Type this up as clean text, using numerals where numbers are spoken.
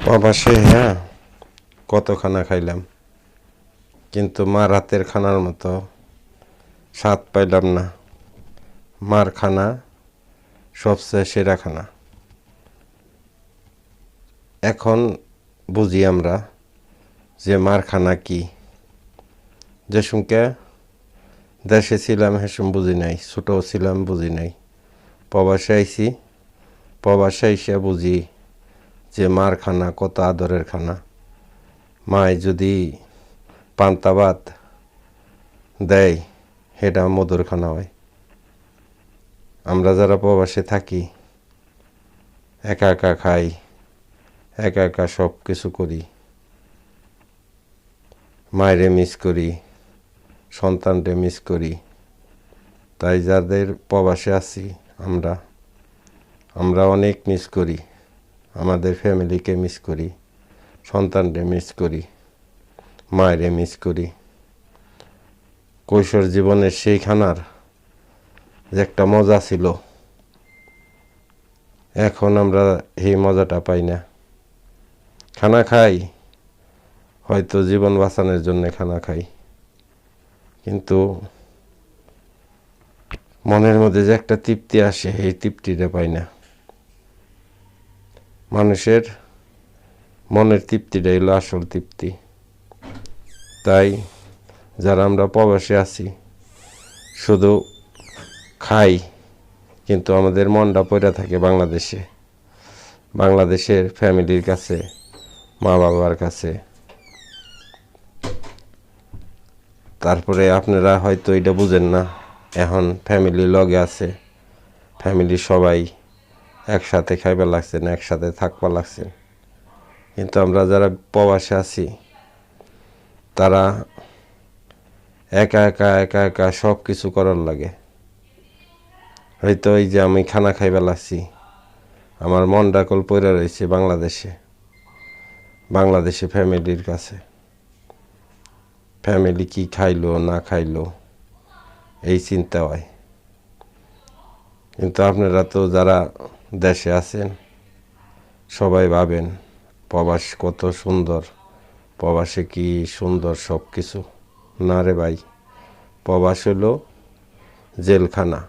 প্রবাসে হ্যাঁ কত খানা খাইলাম, কিন্তু মার হাতের খানার মতো স্বাদ পাইলাম না। মার খানা সবচেয়ে সেরা খানা। এখন বুঝি আমরা যে মার খানা কি। যে সুমকে দেশে ছিলাম হেসুম বুঝি নাই, ছোটো ছিলাম বুঝি নাই। প্রবাসে আইছি, প্রবাসে এসে বুঝি যে মার খানা কত আদরের খানা। মায় যদি পান্তা ভাত দেয় সেটা মধুর খানা হয়। আমরা যারা প্রবাসে থাকি একা একা খাই, একা একা সব কিছু করি, মায়েরে মিস করি, সন্তানরে মিস করি। তাই যাদের প্রবাসে আছি আমরা অনেক মিস করি, আমাদের ফ্যামিলিকে মিস করি, সন্তানরে মিস করি, মায়েরে মিস করি। কৈশোর জীবনের সেই খানার যে একটা মজা ছিল, এখন আমরা এই মজাটা পাই না। খানা খাই হয়তো জীবন বাঁচানোর জন্য খানা খাই, কিন্তু মনের মধ্যে যে একটা তৃপ্তি আসে এই তৃপ্তিটা পাই না। মানুষের মনের তৃপ্তিটাই হলো আসল তৃপ্তি। তাই যারা আমরা প্রবাসে আছি শুধু খাই, কিন্তু আমাদের মনটা পড়ে থাকে বাংলাদেশে, বাংলাদেশের ফ্যামিলির কাছে, মা বাবার কাছে। তারপরে আপনারা হয়তো এটা বুঝেন না, এখন ফ্যামিলি লগে আছে, ফ্যামিলি সবাই একসাথে খাইবার লাগছেন, একসাথে থাকবার লাগছেন। কিন্তু আমরা যারা প্রবাসে আছি তারা একা একা একা একা সব কিছু করার লাগে। হয়তো এই যে আমি খানা খাইবার লাগছি, আমার মনটা কল পড়ে রয়েছে বাংলাদেশে ফ্যামিলির কাছে। ফ্যামিলি কি খাইলো না খাইলো এই চিন্তা হয়। কিন্তু আপনারা তো যারা দেশে আছেন সবাই ভাবেন প্রবাস কত সুন্দর, প্রবাসে কি সুন্দর সব কিছু। না রে ভাই, প্রবাস হলো জেলখানা।